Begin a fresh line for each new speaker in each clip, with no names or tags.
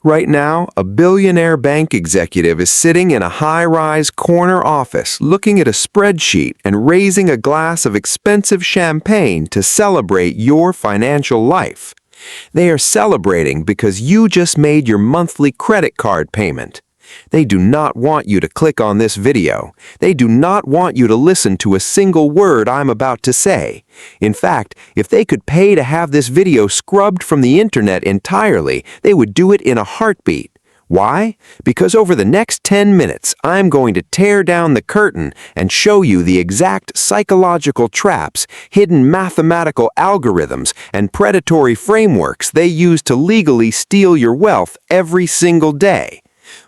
Right now, a billionaire bank executive is sitting in a high-rise corner office looking at a spreadsheet and raising a glass of expensive champagne to celebrate your financial life. They are celebrating because you just made your monthly credit card payment. They do not want you to click on this video. They do not want you to listen to a single word I'm about to say. In fact, if they could pay to have this video scrubbed from the internet entirely, they would do it in a heartbeat. Why? Because over the next 10 minutes, I'm going to tear down the curtain and show you the exact psychological traps, hidden mathematical algorithms, and predatory frameworks they use to legally steal your wealth every single day.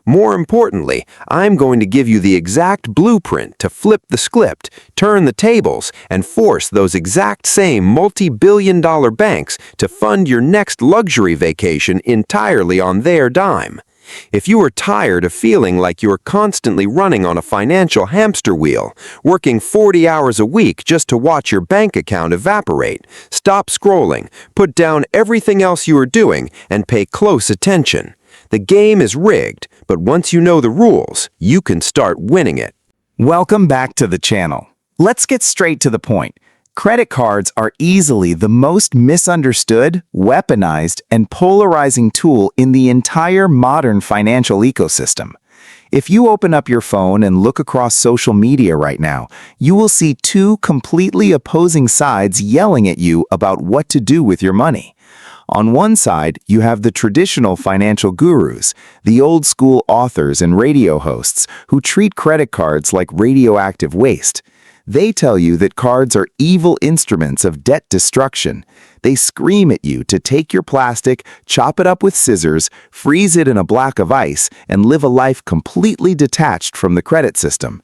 More importantly, I'm going to give you the exact blueprint to flip the script, turn the tables, and force those exact same multi-billion-dollar banks to fund your next luxury vacation entirely on their dime. If you are tired of feeling like you are constantly running on a financial hamster wheel, working 40 hours a week just to watch your bank account evaporate, stop scrolling, put down everything else you are doing, and pay close attention. The game is rigged, but once you know the rules, you can start winning it.
Welcome back to the channel. Let's get straight to the point. Credit cards are easily the most misunderstood, weaponized, and polarizing tool in the entire modern financial ecosystem. If you open up your phone and look across social media right now, you will see two completely opposing sides yelling at you about what to do with your money. On one side, you have the traditional financial gurus, the old-school authors and radio hosts who treat credit cards like radioactive waste. They tell you that cards are evil instruments of debt destruction. They scream at you to take your plastic, chop it up with scissors, freeze it in a block of ice, and live a life completely detached from the credit system.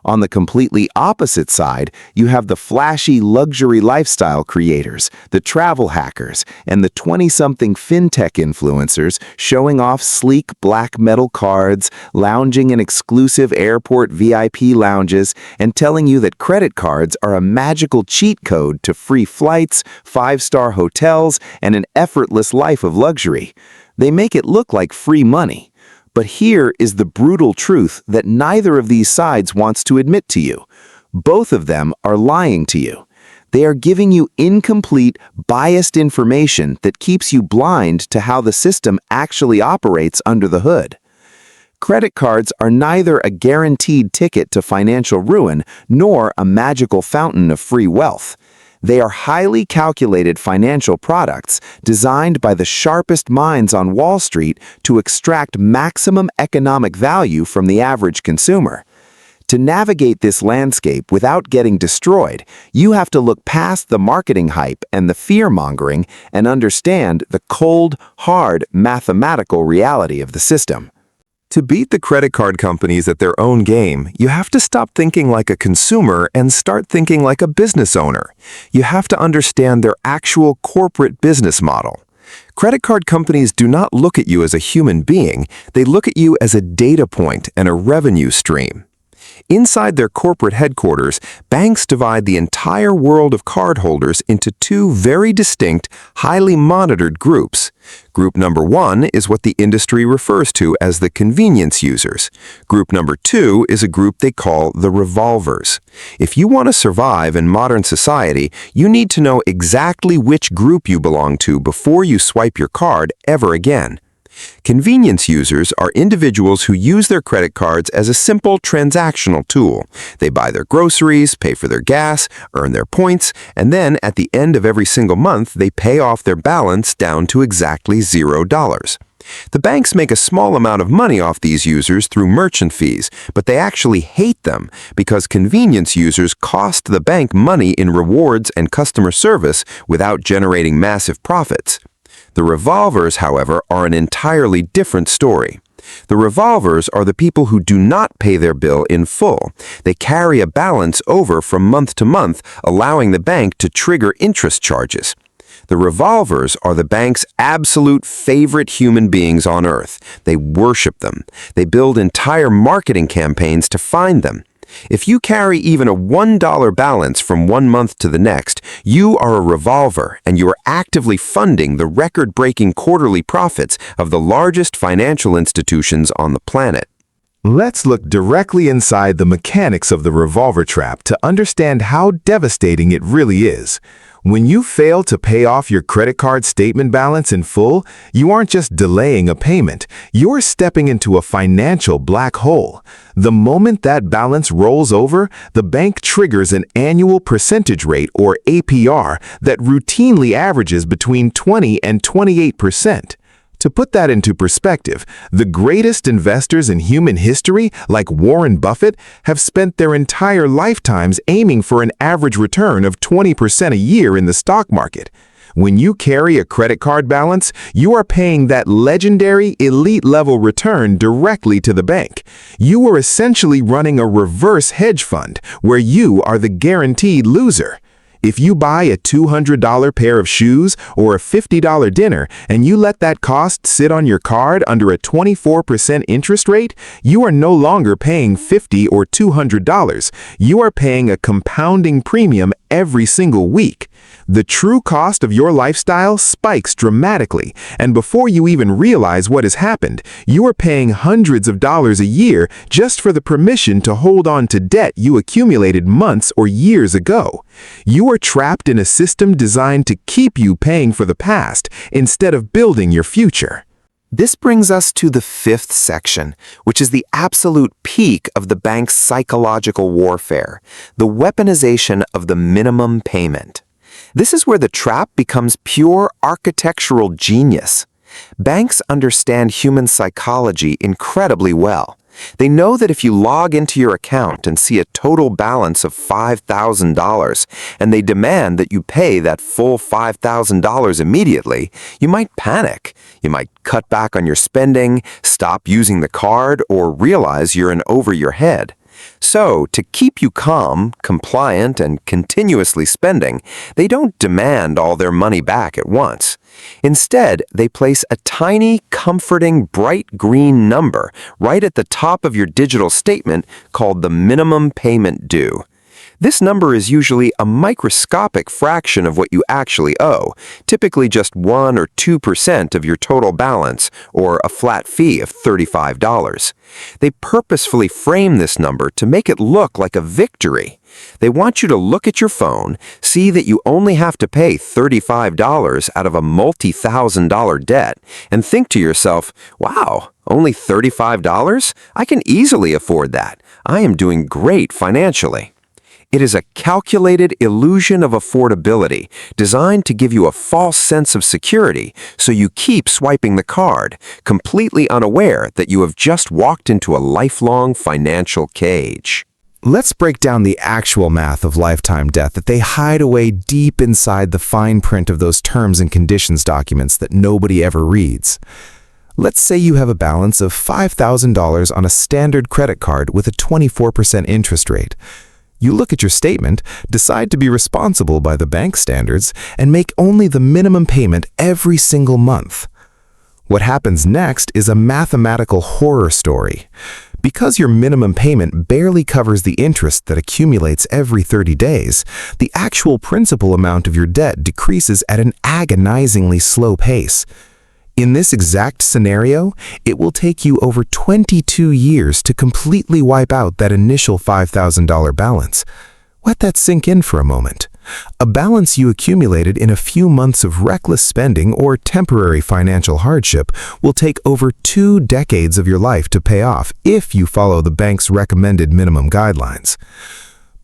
On the completely opposite side, you have the flashy luxury lifestyle creators, the travel hackers, and the 20-something fintech influencers showing off sleek black metal cards, lounging in exclusive airport VIP lounges, and telling you that credit cards are a magical cheat code to free flights, five-star hotels, and an effortless life of luxury. They make it look like free money. But here is the brutal truth that neither of these sides wants to admit to you. Both of them are lying to you. They are giving you incomplete, biased information that keeps you blind to how the system actually operates under the hood. Credit cards are neither a guaranteed ticket to financial ruin nor a magical fountain of free wealth. They are highly calculated financial products designed by the sharpest minds on Wall Street to extract maximum economic value from the average consumer. To navigate this landscape without getting destroyed, you have to look past the marketing hype and the fear-mongering and understand the cold, hard, mathematical reality of the system.
To beat the credit card companies at their own game, you have to stop thinking like a consumer and start thinking like a business owner. You have to understand their actual corporate business model. Credit card companies do not look at you as a human being, they look at you as a data point and a revenue stream. Inside their corporate headquarters, banks divide the entire world of cardholders into two very distinct, highly monitored groups. Group number one is what the industry refers to as the convenience users. Group number two is a group they call the revolvers. If you want to survive in modern society, you need to know exactly which group you belong to before you swipe your card ever again. Convenience users are individuals who use their credit cards as a simple transactional tool. They buy their groceries, pay for their gas, earn their points, and then at the end of every single month, they pay off their balance down to exactly $0. The banks make a small amount of money off these users through merchant fees, but they actually hate them because convenience users cost the bank money in rewards and customer service without generating massive profits. The revolvers, however, are an entirely different story. The revolvers are the people who do not pay their bill in full. They carry a balance over from month to month, allowing the bank to trigger interest charges. The revolvers are the bank's absolute favorite human beings on earth. They worship them. They build entire marketing campaigns to find them. If you carry even a $1 balance from one month to the next, you are a revolver and you are actively funding the record-breaking quarterly profits of the largest financial institutions on the planet.
Let's look directly inside the mechanics of the revolver trap to understand how devastating it really is. When you fail to pay off your credit card statement balance in full, you aren't just delaying a payment, you're stepping into a financial black hole. The moment that balance rolls over, the bank triggers an annual percentage rate, or APR, that routinely averages between 20 and 28%. To put that into perspective, the greatest investors in human history, like Warren Buffett, have spent their entire lifetimes aiming for an average return of 20% a year in the stock market. When you carry a credit card balance, you are paying that legendary elite-level return directly to the bank. You are essentially running a reverse hedge fund, where you are the guaranteed loser. If you buy a $200 pair of shoes or a $50 dinner and you let that cost sit on your card under a 24% interest rate, you are no longer paying $50 or $200. You are paying a compounding premium every single week. The true cost of your lifestyle spikes dramatically, and before you even realize what has happened, you are paying hundreds of dollars a year just for the permission to hold on to debt you accumulated months or years ago. You are trapped in a system designed to keep you paying for the past instead of building your future.
This brings us to the fifth section, which is the absolute peak of the bank's psychological warfare, the weaponization of the minimum payment. This is where the trap becomes pure architectural genius. Banks understand human psychology incredibly well. They know that if you log into your account and see a total balance of $5,000 and they demand that you pay that full $5,000 immediately, you might panic. You might cut back on your spending, stop using the card, or realize you're in over your head. So, to keep you calm, compliant, and continuously spending, they don't demand all their money back at once. Instead, they place a tiny, comforting, bright green number right at the top of your digital statement called the minimum payment due. This number is usually a microscopic fraction of what you actually owe, typically just 1 or 2% of your total balance, or a flat fee of $35. They purposefully frame this number to make it look like a victory. They want you to look at your phone, see that you only have to pay $35 out of a multi-thousand-dollar debt, and think to yourself, wow, only $35? I can easily afford that. I am doing great financially. It is a calculated illusion of affordability designed to give you a false sense of security so you keep swiping the card, completely unaware that you have just walked into a lifelong financial cage.
Let's break down the actual math of lifetime debt that they hide away deep inside the fine print of those terms and conditions documents that nobody ever reads. Let's say you have a balance of $5,000 on a standard credit card with a 24% interest rate. You look at your statement, decide to be responsible by the bank standards, and make only the minimum payment every single month. What happens next is a mathematical horror story. Because your minimum payment barely covers the interest that accumulates every 30 days, the actual principal amount of your debt decreases at an agonizingly slow pace. In this exact scenario, it will take you over 22 years to completely wipe out that initial $5,000 balance. Let that sink in for a moment. A balance you accumulated in a few months of reckless spending or temporary financial hardship will take over 2 decades of your life to pay off if you follow the bank's recommended minimum guidelines.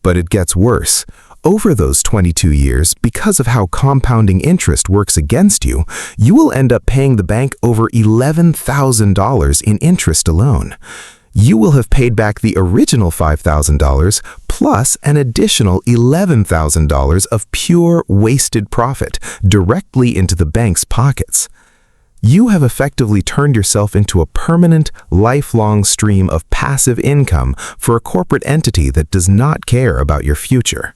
But it gets worse. Over those 22 years, because of how compounding interest works against you, you will end up paying the bank over $11,000 in interest alone. You will have paid back the original $5,000 plus an additional $11,000 of pure wasted profit directly into the bank's pockets. You have effectively turned yourself into a permanent, lifelong stream of passive income for a corporate entity that does not care about your future.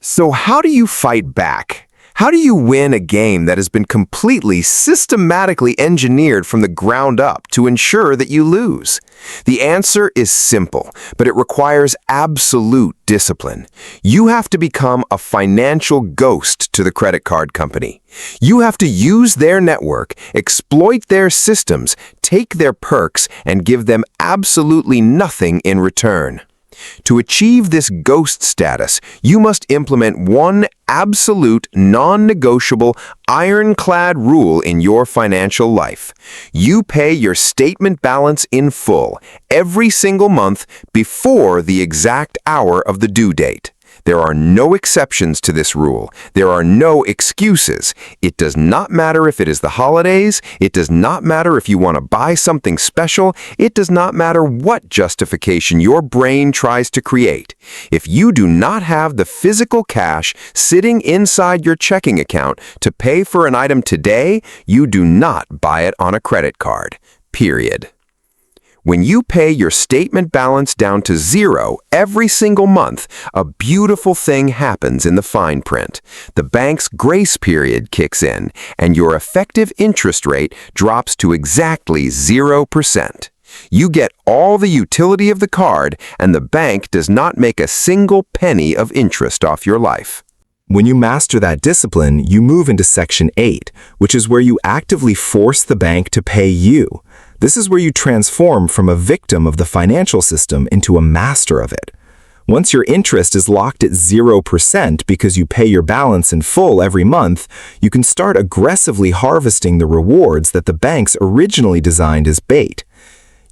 So how do you fight back? How do you win a game that has been completely systematically engineered from the ground up to ensure that you lose? The answer is simple, but it requires absolute discipline. You have to become a financial ghost to the credit card company. You have to use their network, exploit their systems, take their perks, and give them absolutely nothing in return. To achieve this ghost status, you must implement one absolute, non-negotiable, ironclad rule in your financial life. You pay your statement balance in full, every single month, before the exact hour of the due date. There are no exceptions to this rule. There are no excuses. It does not matter if it is the holidays. It does not matter if you want to buy something special. It does not matter what justification your brain tries to create. If you do not have the physical cash sitting inside your checking account to pay for an item today, you do not buy it on a credit card. Period. When you pay your statement balance down to zero every single month, a beautiful thing happens in the fine print. The bank's grace period kicks in, and your effective interest rate drops to exactly 0%. You get all the utility of the card, and the bank does not make a single penny of interest off your life.
When you master that discipline, you move into Section 8, which is where you actively force the bank to pay you. This is where you transform from a victim of the financial system into a master of it. Once your interest is locked at 0% because you pay your balance in full every month, you can start aggressively harvesting the rewards that the banks originally designed as bait.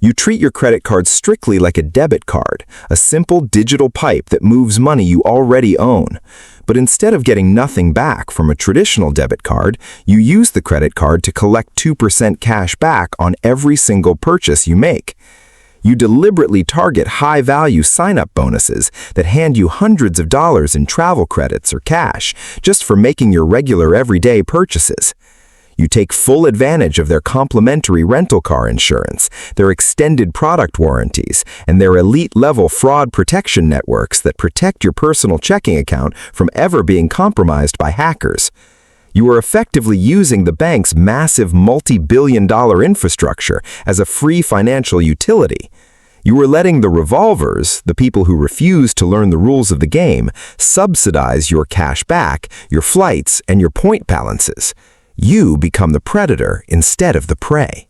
You treat your credit card strictly like a debit card, a simple digital pipe that moves money you already own. But instead of getting nothing back from a traditional debit card, you use the credit card to collect 2% cash back on every single purchase you make. You deliberately target high-value sign-up bonuses that hand you hundreds of dollars in travel credits or cash just for making your regular everyday purchases. You take full advantage of their complimentary rental car insurance, their extended product warranties, and their elite-level fraud protection networks that protect your personal checking account from ever being compromised by hackers. You are effectively using the bank's massive multi-billion-dollar infrastructure as a free financial utility. You are letting the revolvers, the people who refuse to learn the rules of the game, subsidize your cash back, your flights, and your point balances. You become the predator instead of the prey.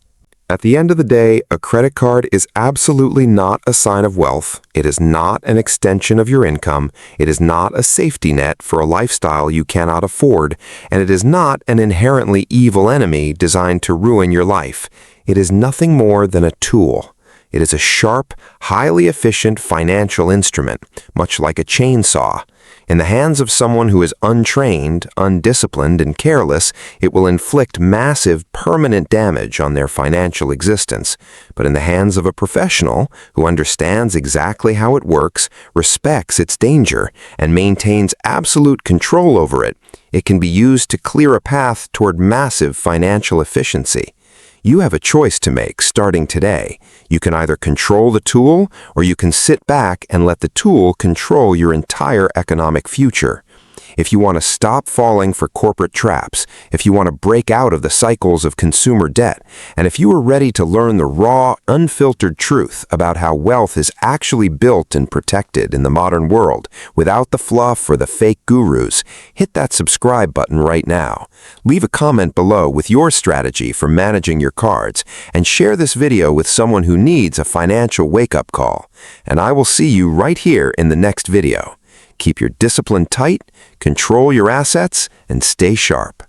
At the end of the day, a credit card is absolutely not a sign of wealth. It is not an extension of your income. It is not a safety net for a lifestyle you cannot afford. And it is not an inherently evil enemy designed to ruin your life. It is nothing more than a tool. It is a sharp, highly efficient financial instrument, much like a chainsaw. In the hands of someone who is untrained, undisciplined, and careless, it will inflict massive, permanent damage on their financial existence. But in the hands of a professional who understands exactly how it works, respects its danger, and maintains absolute control over it, it can be used to clear a path toward massive financial efficiency. You have a choice to make starting today. You can either control the tool, or you can sit back and let the tool control your entire economic future. If you want to stop falling for corporate traps, if you want to break out of the cycles of consumer debt, and if you are ready to learn the raw, unfiltered truth about how wealth is actually built and protected in the modern world without the fluff or the fake gurus, hit that subscribe button right now. Leave a comment below with your strategy for managing your cards, and share this video with someone who needs a financial wake-up call. And I will see you right here in the next video. Keep your discipline tight, control your assets, and stay sharp.